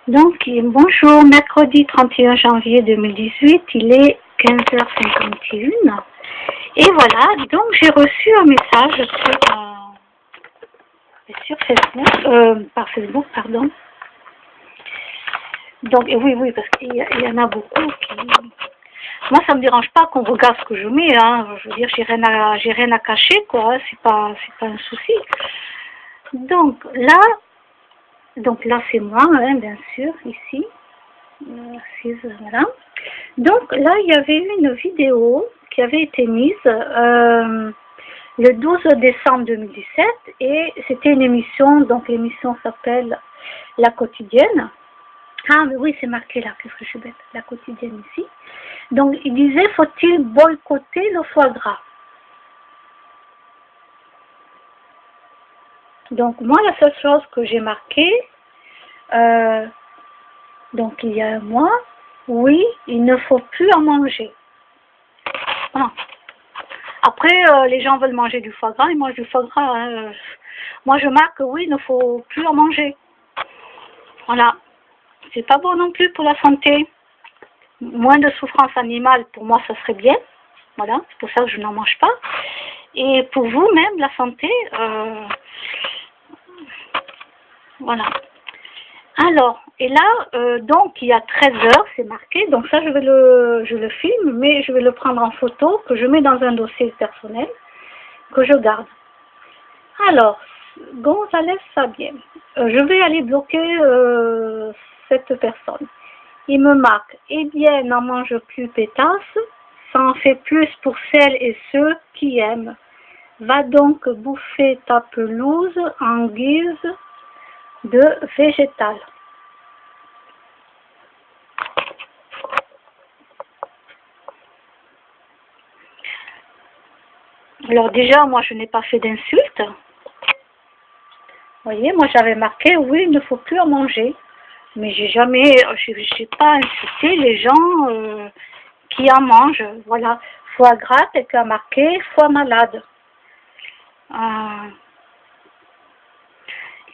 Donc, bonjour, mercredi 31 janvier 2018, il est 15h51. Et voilà, donc j'ai reçu un message sur Facebook, par Facebook, pardon. Donc, oui, parce qu'il y en a beaucoup qui... Moi, ça me dérange pas qu'on regarde ce que je mets, hein. Je veux dire, j'ai rien à cacher, quoi. C'est pas un souci. Donc là, c'est moi, hein, bien sûr, ici. Voilà. Donc là, il y avait eu une vidéo qui avait été mise le 12 décembre 2017 et c'était une émission, donc l'émission s'appelle La Quotidienne. Ah, mais oui, c'est marqué là, qu'est-ce que je suis bête, La Quotidienne ici. Donc, il disait, faut-il boycotter le foie gras? Donc, moi, la seule chose que j'ai marquée, donc il y a un mois, oui, il ne faut plus en manger. Voilà. Après, les gens veulent manger du foie gras, ils mangent du foie gras. Hein. Moi, je marque, oui, il ne faut plus en manger. Voilà. C'est pas bon non plus pour la santé. Moins de souffrance animale, pour moi, ça serait bien. Voilà, c'est pour ça que je n'en mange pas. Et pour vous, même, la santé, voilà. Alors, et là, donc, il y a 13 heures, c'est marqué. Donc ça, je le filme, mais je vais le prendre en photo, que je mets dans un dossier personnel, que je garde. Alors, Gonzalez Fabien, je vais aller bloquer cette personne. Il me marque, eh bien, n'en mange plus pétasse, ça en fait plus pour celles et ceux qui aiment. Va donc bouffer ta pelouse en guise de végétal. Alors déjà, moi, je n'ai pas fait d'insulte. Vous voyez, moi, j'avais marqué, oui, il ne faut plus en manger. Mais j'ai pas insulté les gens qui en mangent. Voilà, foie gras, quelqu'un a marqué, foie malade.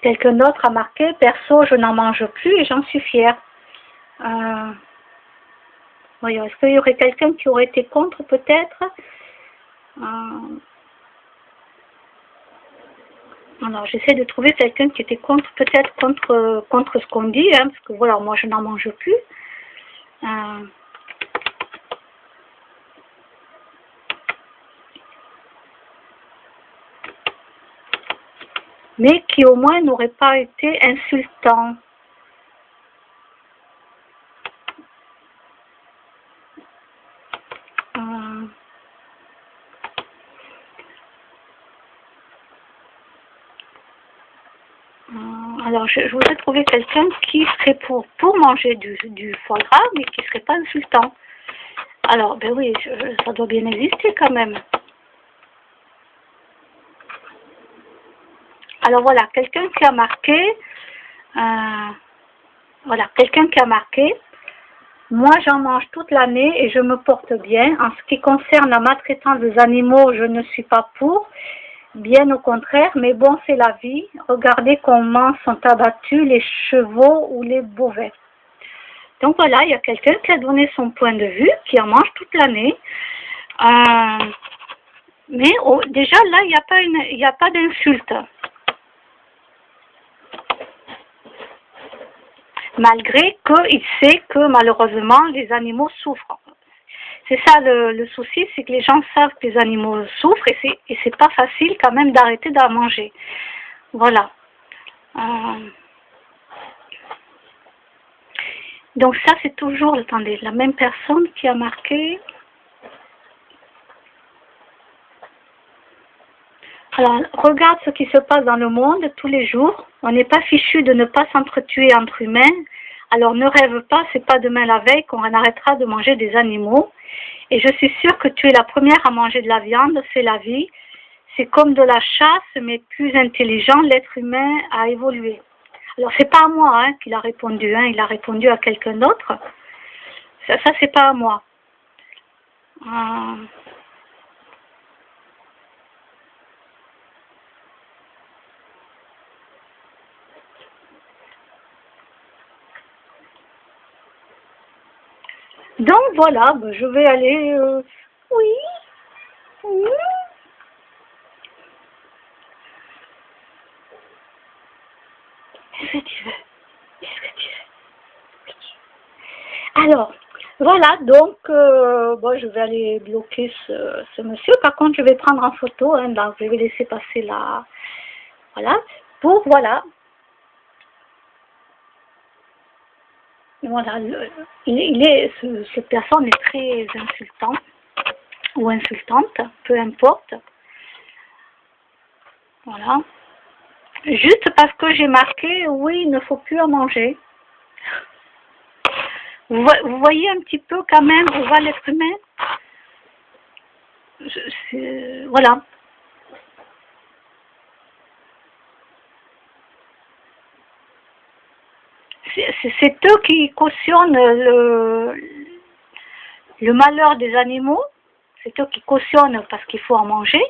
Quelqu'un d'autre a marqué, perso, je n'en mange plus et j'en suis fière. Voyons, est-ce qu'il y aurait quelqu'un qui aurait été contre, peut-être? Alors, j'essaie de trouver quelqu'un qui était contre, peut-être contre ce qu'on dit, hein, parce que voilà, moi je n'en mange plus. Mais qui au moins n'aurait pas été insultant. Alors, je voudrais trouver quelqu'un qui serait pour manger du foie gras, mais qui ne serait pas insultant. Alors, ben oui, ça doit bien exister quand même. Alors voilà, quelqu'un qui a marqué, moi j'en mange toute l'année et je me porte bien. En ce qui concerne la maltraitance des animaux, je ne suis pas pour. Bien au contraire, mais bon, c'est la vie. Regardez comment sont abattus les chevaux ou les bovins. Donc voilà, il y a quelqu'un qui a donné son point de vue, qui en mange toute l'année. Mais déjà là, il n'y a pas d'insulte. Malgré qu'il sait que malheureusement les animaux souffrent. C'est ça le souci, c'est que les gens savent que les animaux souffrent et c'est pas facile quand même d'arrêter d'en manger. Voilà. Donc ça c'est toujours, attendez, la même personne qui a marqué. Alors, regarde ce qui se passe dans le monde tous les jours. On n'est pas fichu de ne pas s'entretuer entre humains. Alors ne rêve pas, c'est pas demain la veille qu'on arrêtera de manger des animaux. Et je suis sûre que tu es la première à manger de la viande, c'est la vie. C'est comme de la chasse, mais plus intelligent, l'être humain a évolué. Alors c'est pas à moi qu'il a répondu, il a répondu à quelqu'un d'autre. Ça c'est pas à moi. Donc voilà, ben, je vais aller... oui, oui. Qu'est-ce que tu veux? Qu'est-ce que tu veux? Alors, voilà, donc, bon, je vais aller bloquer ce monsieur. Par contre, je vais prendre en photo, hein, donc je vais laisser passer la... Voilà, pour, voilà. Voilà, cette personne est très insultante, ou insultante, peu importe. Voilà. Juste parce que j'ai marqué, oui, il ne faut plus en manger. Vous voyez un petit peu quand même où va l'être humain. Voilà. C'est eux qui cautionnent le malheur des animaux. C'est eux qui cautionnent parce qu'il faut en manger.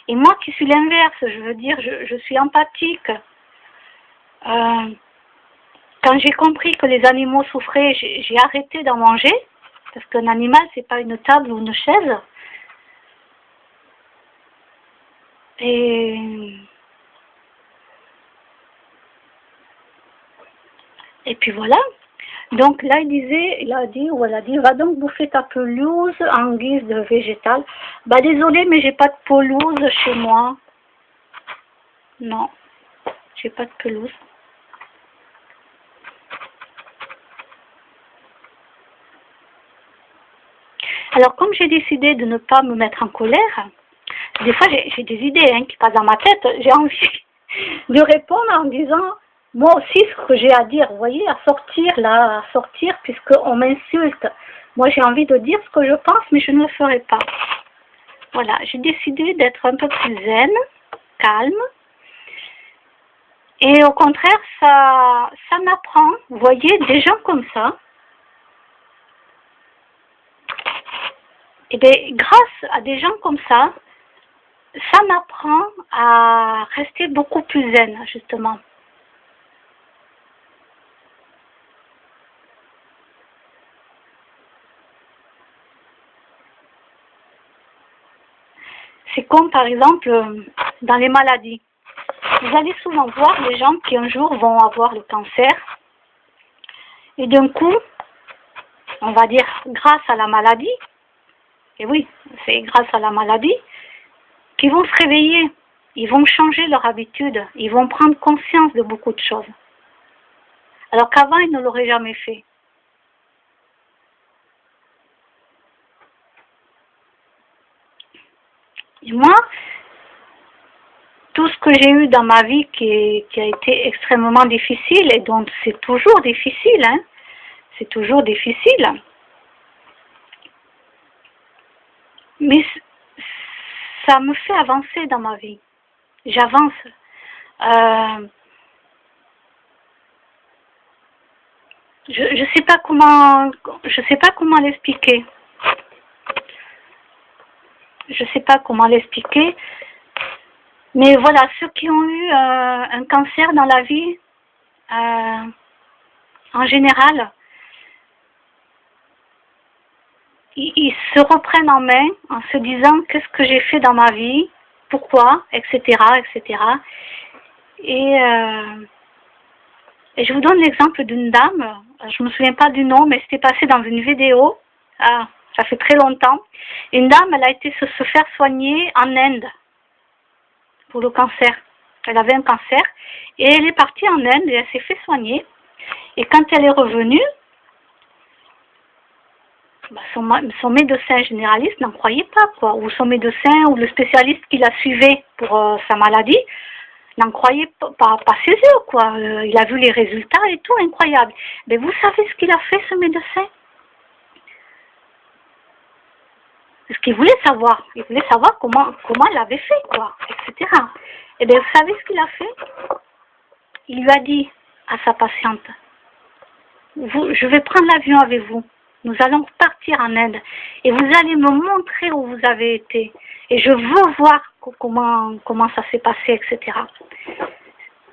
Et moi qui suis l'inverse, je veux dire, je suis empathique. Quand j'ai compris que les animaux souffraient, j'ai arrêté d'en manger. Parce qu'un animal, c'est pas une table ou une chaise. Et puis voilà. Donc là, il a dit, ou elle a dit, va donc bouffer ta pelouse en guise de végétal. Bah désolé, mais j'ai pas de pelouse chez moi. Non, j'ai pas de pelouse. Alors comme j'ai décidé de ne pas me mettre en colère, des fois j'ai des idées qui passent dans ma tête, j'ai envie de répondre en disant, moi aussi ce que j'ai à dire, vous voyez, à sortir puisqu'on m'insulte. Moi j'ai envie de dire ce que je pense, mais je ne le ferai pas. Voilà, j'ai décidé d'être un peu plus zen, calme. Et au contraire, ça m'apprend, vous voyez, des gens comme ça. Et bien, grâce à des gens comme ça m'apprend à rester beaucoup plus zen, justement. C'est comme, par exemple, dans les maladies. Vous allez souvent voir les gens qui un jour vont avoir le cancer. Et d'un coup, on va dire grâce à la maladie, et oui, c'est grâce à la maladie, qu'ils vont se réveiller. Ils vont changer leur habitude. Ils vont prendre conscience de beaucoup de choses. Alors qu'avant, ils ne l'auraient jamais fait. Et moi, tout ce que j'ai eu dans ma vie qui a été extrêmement difficile, et donc c'est toujours difficile, hein, c'est toujours difficile. Mais ça me fait avancer dans ma vie. J'avance. Je sais pas comment l'expliquer. Je sais pas comment l'expliquer. Mais voilà, ceux qui ont eu un cancer dans la vie, en général, ils se reprennent en main en se disant qu'est-ce que j'ai fait dans ma vie, pourquoi, etc., etc. Et je vous donne l'exemple d'une dame, je ne me souviens pas du nom, mais c'était passé dans une vidéo, ça fait très longtemps. Une dame, elle a été se faire soigner en Inde pour le cancer. Elle avait un cancer et elle est partie en Inde et elle s'est fait soigner. Et quand elle est revenue, son médecin généraliste n'en croyait pas, quoi. Ou son médecin ou le spécialiste qui la suivait pour sa maladie n'en croyait pas ses yeux, quoi. Il a vu les résultats et tout, incroyable. Mais vous savez ce qu'il a fait, ce médecin? Parce qu'il voulait savoir. Il voulait savoir comment elle avait fait, quoi, etc. Et bien, vous savez ce qu'il a fait? Il lui a dit à sa patiente, je vais prendre l'avion avec vous. Nous allons partir en Inde et vous allez me montrer où vous avez été. Et je veux voir comment ça s'est passé, etc.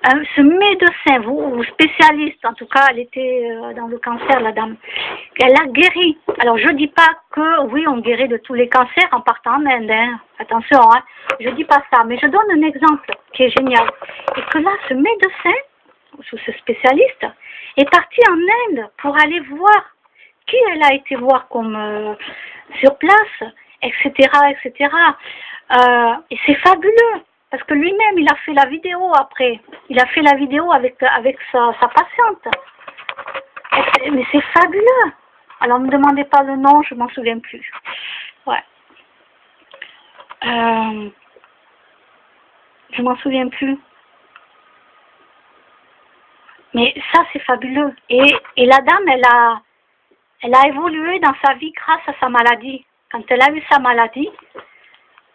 ce médecin, ou spécialiste, en tout cas, elle était dans le cancer, la dame, elle a guéri. Alors, je dis pas que, oui, on guérit de tous les cancers en partant en Inde, hein. Attention, hein. Je dis pas ça, mais je donne un exemple qui est génial. Et que là, ce médecin, ou ce spécialiste, est parti en Inde pour aller voir qui elle a été voir comme sur place, etc., etc. Et c'est fabuleux. Parce que lui-même, il a fait la vidéo après. Il a fait la vidéo avec sa patiente. Mais c'est fabuleux. Alors, ne me demandez pas le nom, je m'en souviens plus. Ouais. Je m'en souviens plus. Mais ça, c'est fabuleux. Et la dame, elle a évolué dans sa vie grâce à sa maladie. Quand elle a eu sa maladie,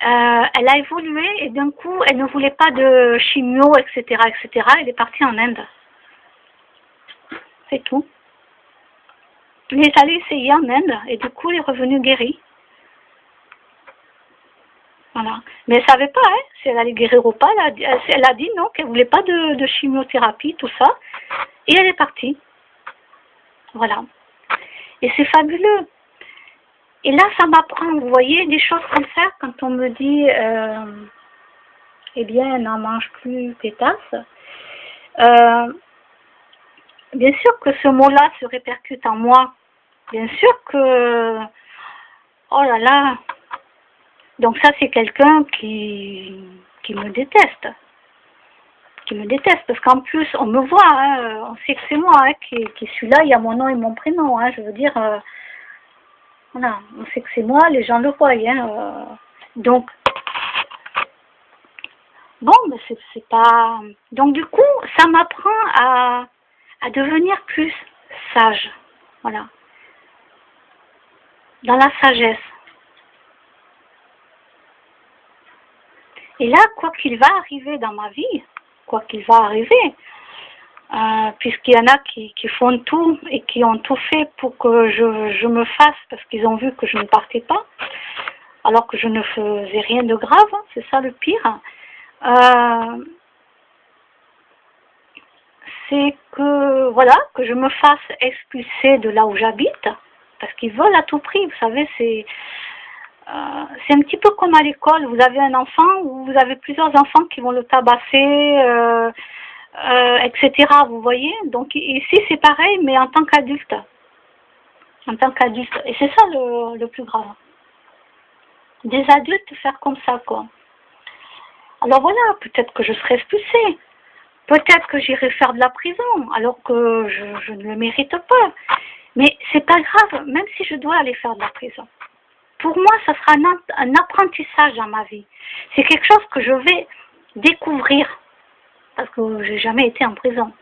elle a évolué et d'un coup, elle ne voulait pas de chimio, etc., etc. Elle est partie en Inde. C'est tout. Elle est allée essayer en Inde et du coup, elle est revenue guérie. Voilà. Mais elle ne savait pas si elle allait guérir ou pas. Elle a dit non, qu'elle ne voulait pas de chimiothérapie, tout ça. Et elle est partie. Voilà. Et c'est fabuleux. Et là, ça m'apprend, vous voyez, des choses comme ça, quand on me dit, eh bien, n'en mange plus pétasse. Bien sûr que ce mot-là se répercute en moi. Bien sûr que, oh là là. Donc ça, c'est quelqu'un qui me déteste. Qui me déteste, parce qu'en plus, on me voit, hein, on sait que c'est moi qui suis là, il y a mon nom et mon prénom, hein, je veux dire... voilà, on sait que c'est moi, les gens le voient. Hein, donc, bon, mais c'est pas... Donc, du coup, ça m'apprend à devenir plus sage. Voilà. Dans la sagesse. Et là, quoi qu'il va arriver dans ma vie, quoi qu'il va arriver, puisqu'il y en a qui font tout et qui ont tout fait pour que je me fasse, parce qu'ils ont vu que je ne partais pas, alors que je ne faisais rien de grave, hein, c'est ça le pire. C'est que, voilà, que je me fasse expulser de là où j'habite, parce qu'ils veulent à tout prix, vous savez, c'est un petit peu comme à l'école, vous avez un enfant ou vous avez plusieurs enfants qui vont le tabasser, etc. Vous voyez, donc ici c'est pareil, mais en tant qu'adulte. En tant qu'adulte. Et c'est ça le plus grave. Des adultes faire comme ça, quoi. Alors voilà, peut-être que je serai expulsée. Peut-être que j'irai faire de la prison, alors que je ne le mérite pas. Mais c'est pas grave, même si je dois aller faire de la prison. Pour moi, ça sera un apprentissage dans ma vie. C'est quelque chose que je vais découvrir. Parce que j'ai jamais été en prison.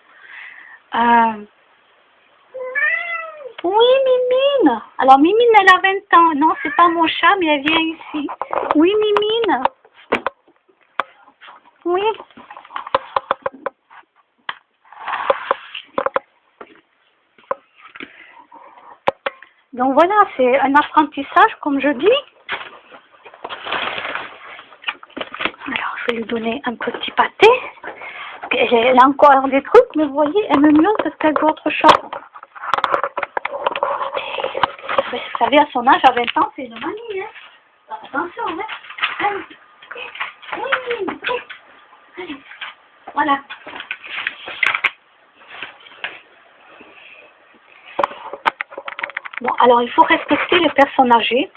Oui, Mimine. Alors, Mimine, elle a 20 ans. Non, c'est pas mon chat, mais elle vient ici. Oui, Mimine. Oui. Donc voilà, c'est un apprentissage, comme je dis. Alors, je vais lui donner un petit pâté. Elle a encore des trucs, mais vous voyez, elle me miaule parce qu'elle veut autre chose. Vous savez, à son âge, à 20 ans, c'est une manie, hein. Attention, hein. Allez. Oui, oui. Allez. Voilà. Bon, alors il faut respecter les personnes âgées,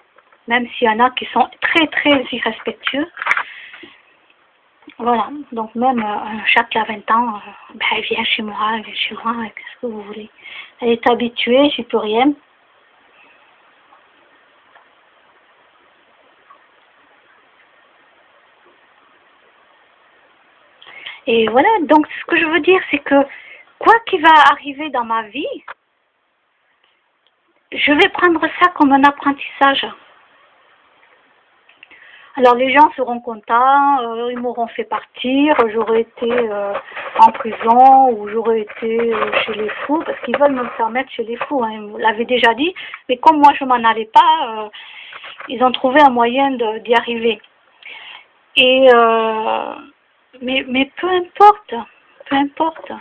même s'il y en a qui sont très très irrespectueux. Voilà, donc même un chat qui a 20 ans, ben, elle vient chez moi, qu'est-ce que vous voulez. Elle est habituée, j'y peux rien. Et voilà, donc ce que je veux dire, c'est que quoi qu'il va arriver dans ma vie, je vais prendre ça comme un apprentissage. Alors les gens seront contents, ils m'auront fait partir, j'aurais été en prison ou j'aurais été chez les fous, parce qu'ils veulent me faire mettre chez les fous, hein, ils me l'avaient déjà dit, mais comme moi je m'en allais pas, ils ont trouvé un moyen d'y arriver. Et mais peu importe, peu importe.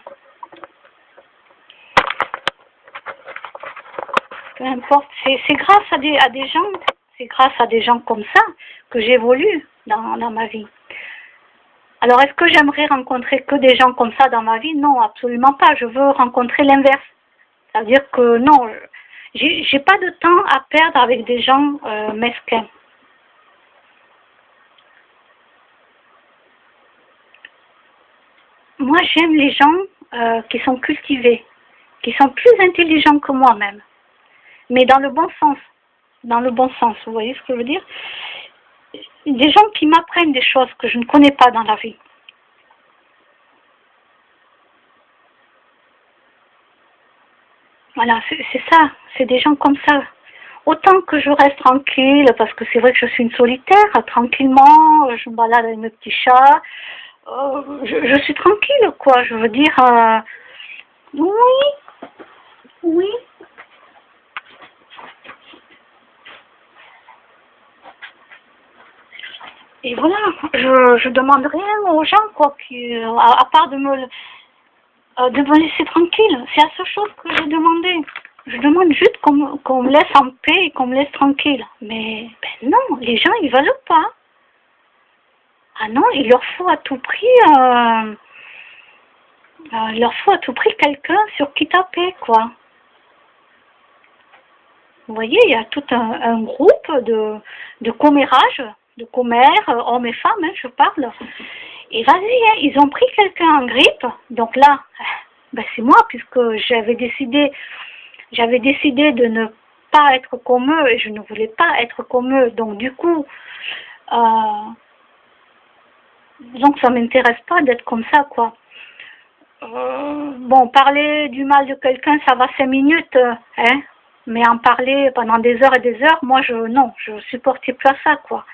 Peu importe, c'est grâce à des gens, c'est grâce à des gens comme ça que j'évolue dans ma vie. Alors, est-ce que j'aimerais rencontrer que des gens comme ça dans ma vie? Non, absolument pas. Je veux rencontrer l'inverse. C'est-à-dire que non, j'ai pas de temps à perdre avec des gens mesquins. Moi, j'aime les gens qui sont cultivés, qui sont plus intelligents que moi-même, mais dans le bon sens. Dans le bon sens, vous voyez ce que je veux dire? Des gens qui m'apprennent des choses que je ne connais pas dans la vie. Voilà, c'est ça, c'est des gens comme ça. Autant que je reste tranquille, parce que c'est vrai que je suis une solitaire, tranquillement, je me balade avec mes petits chats, je suis tranquille, quoi, je veux dire, oui, oui. Et voilà, je demande rien aux gens, quoi, à part de me laisser tranquille. C'est la seule chose que j'ai demandé. Je demande juste qu'on me laisse en paix et qu'on me laisse tranquille. Mais ben non, les gens, ils veulent pas. Ah non, il leur faut à tout prix, quelqu'un sur qui taper, quoi. Vous voyez, il y a tout un groupe de commérages, de commères, hommes et femmes, hein, je parle. Et vas-y, hein, ils ont pris quelqu'un en grippe. Donc là, ben c'est moi, puisque j'avais décidé de ne pas être comme eux et je ne voulais pas être comme eux. Donc du coup, donc ça m'intéresse pas d'être comme ça, quoi. Bon, parler du mal de quelqu'un, ça va 5 minutes, hein. Mais en parler pendant des heures et des heures, moi, non, je supportais pas ça, quoi.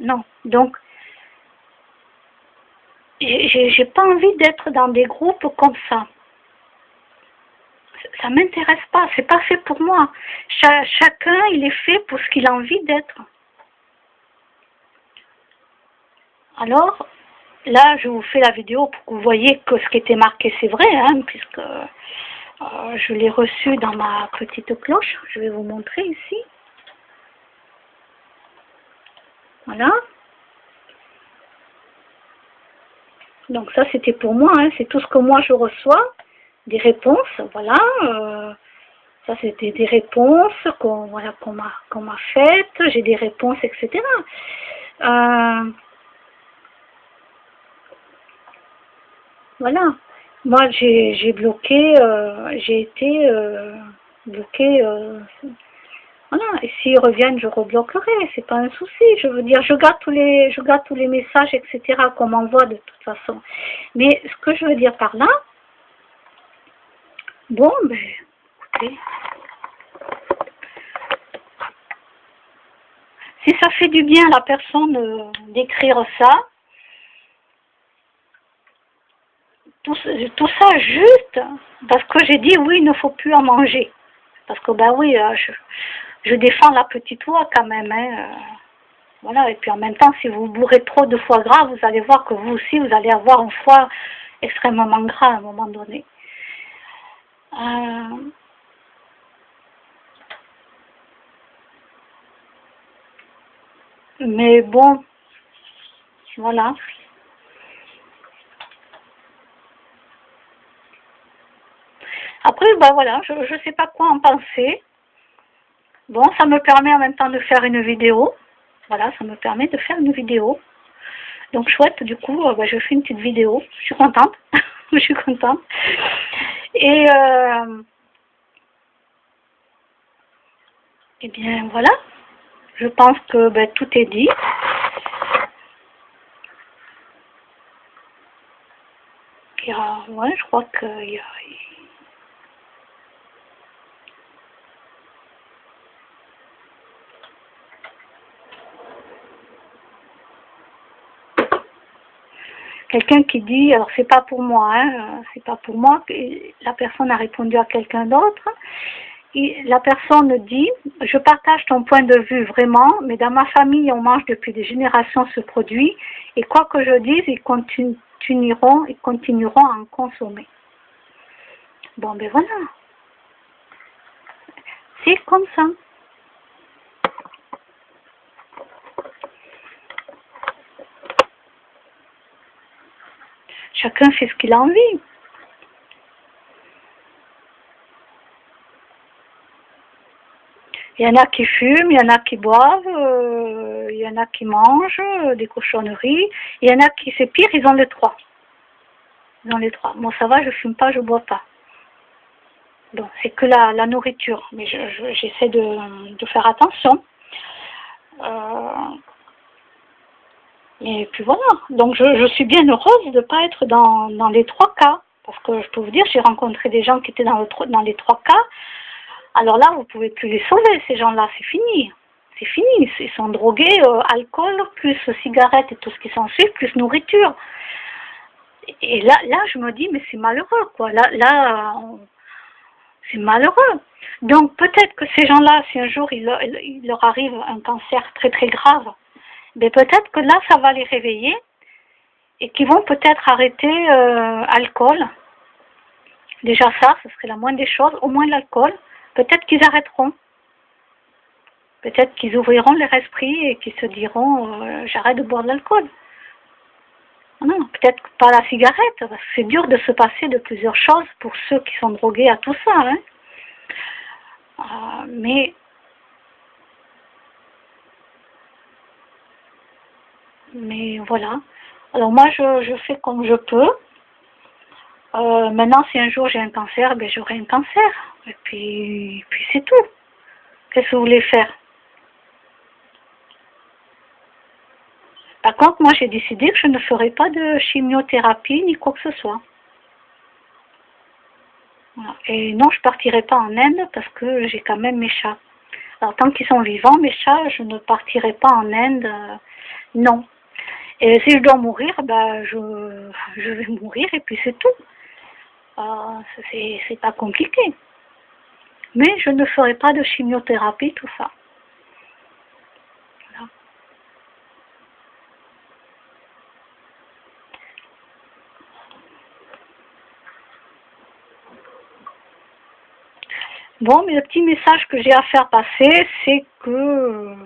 Non. Donc, j'ai pas envie d'être dans des groupes comme ça. Ça m'intéresse pas, c'est pas fait pour moi. Chacun, il est fait pour ce qu'il a envie d'être. Alors, là, je vous fais la vidéo pour que vous voyez que ce qui était marqué, c'est vrai, hein, puisque je l'ai reçu dans ma petite cloche. Je vais vous montrer ici. Voilà. Donc ça, c'était pour moi, hein, c'est tout ce que moi je reçois. Des réponses, voilà. Ça, c'était des réponses qu'on m'a faites. J'ai des réponses, etc. Voilà. Moi, j'ai bloqué, j'ai été bloqué. Voilà. Et s'ils reviennent, je rebloquerai. C'est pas un souci. Je veux dire, je garde tous les messages, etc. qu'on m'envoie de toute façon. Mais ce que je veux dire par là, bon, ben, écoutez, si ça fait du bien à la personne d'écrire ça, tout ça juste parce que j'ai dit oui, il ne faut plus en manger. Parce que ben oui, je défends la petite oie quand même. Hein, voilà, et puis en même temps, si vous bourrez trop de foie gras, vous allez voir que vous aussi, vous allez avoir un foie extrêmement gras à un moment donné. Mais bon, voilà. Après, ben voilà, je ne sais pas quoi en penser. Bon, ça me permet en même temps de faire une vidéo. Voilà, ça me permet de faire une vidéo. Donc chouette, du coup, ben, je fais une petite vidéo. Je suis contente. Je suis contente. Et eh bien voilà. Je pense que ben, tout est dit. Ouais, je crois qu'il y a... Quelqu'un qui dit, alors c'est pas pour moi, hein, c'est pas pour moi, la personne a répondu à quelqu'un d'autre. Et la personne dit, je partage ton point de vue vraiment, mais dans ma famille, on mange depuis des générations ce produit, et quoi que je dise, il continueront à en consommer. Bon, ben voilà. C'est comme ça. Chacun fait ce qu'il a envie. Il y en a qui fument, il y en a qui boivent, il y en a qui mangent des cochonneries. Il y en a qui, c'est pire, ils ont les trois. Ils ont les trois. Bon, ça va, je fume pas, je bois pas. Bon, c'est que la nourriture. Mais j'essaie de faire attention. Et puis voilà. Donc je suis bien heureuse de ne pas être dans les trois cas. Parce que je peux vous dire, j'ai rencontré des gens qui étaient dans les trois cas. Alors là, vous ne pouvez plus les sauver, ces gens-là, c'est fini. C'est fini, ils sont drogués, alcool, plus cigarettes et tout ce qui s'ensuit, plus nourriture. Et là, je me dis, mais c'est malheureux, quoi. Là, c'est malheureux. Donc peut-être que ces gens-là, si un jour il leur arrive un cancer très très grave, mais peut-être que là, ça va les réveiller et qu'ils vont peut-être arrêter alcool. Déjà ça, ce serait la moindre des choses, au moins l'alcool. Peut-être qu'ils arrêteront. Peut-être qu'ils ouvriront leur esprit et qu'ils se diront j'arrête de boire de l'alcool. Non, peut-être pas la cigarette, parce que c'est dur de se passer de plusieurs choses pour ceux qui sont drogués à tout ça. Hein. Mais voilà. Alors moi, je fais comme je peux. Maintenant, si un jour j'ai un cancer, ben j'aurai un cancer. Et puis c'est tout. Qu'est-ce que vous voulez faire? Par contre, moi j'ai décidé que je ne ferai pas de chimiothérapie ni quoi que ce soit. Voilà. Et non, je partirai pas en Inde parce que j'ai quand même mes chats. Alors tant qu'ils sont vivants, mes chats, je ne partirai pas en Inde. Non. Et si je dois mourir, ben je vais mourir et puis c'est tout. C'est pas compliqué. Mais je ne ferai pas de chimiothérapie, tout ça. Voilà. Bon, mais le petit message que j'ai à faire passer, c'est que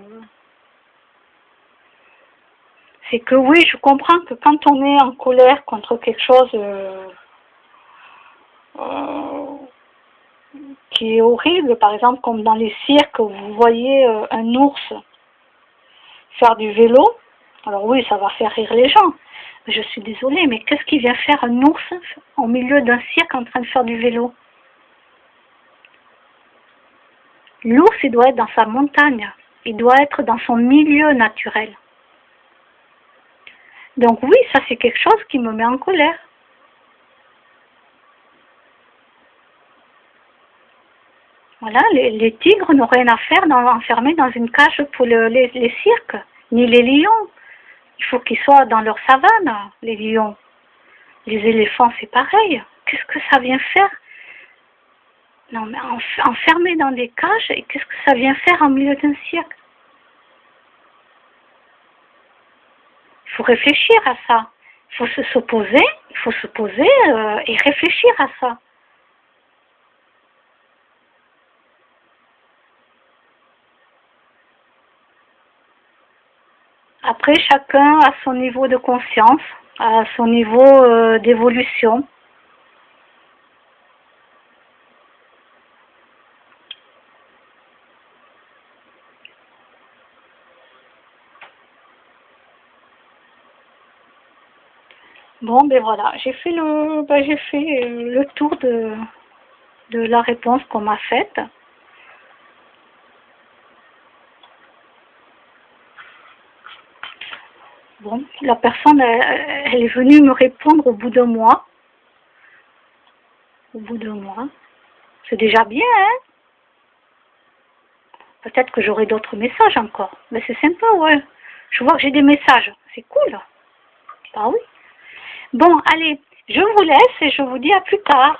oui, je comprends que quand on est en colère contre quelque chose qui est horrible, par exemple comme dans les cirques, vous voyez un ours faire du vélo, alors oui, ça va faire rire les gens, mais je suis désolée, mais qu'est-ce qui vient faire un ours au milieu d'un cirque en train de faire du vélo? L'ours, il doit être dans sa montagne, il doit être dans son milieu naturel. Donc oui, ça c'est quelque chose qui me met en colère. Voilà, les tigres n'ont rien à faire enfermés dans une cage pour les cirques, ni les lions. Il faut qu'ils soient dans leur savane, les lions. Les éléphants, c'est pareil. Qu'est-ce que ça vient faire? Non, mais enfermés dans des cages, et qu'est-ce que ça vient faire en milieu d'un cirque? Il faut réfléchir à ça. Il faut se poser et réfléchir à ça. Après, chacun a son niveau de conscience, a son niveau d'évolution. Bon, ben voilà, j'ai fait le tour de la réponse qu'on m'a faite. Bon, la personne, elle est venue me répondre au bout d'un mois. Au bout d'un mois. C'est déjà bien, hein? Peut-être que j'aurai d'autres messages encore. Mais c'est sympa, ouais. Je vois que j'ai des messages. C'est cool. Ah oui. Bon, allez, je vous laisse et je vous dis à plus tard.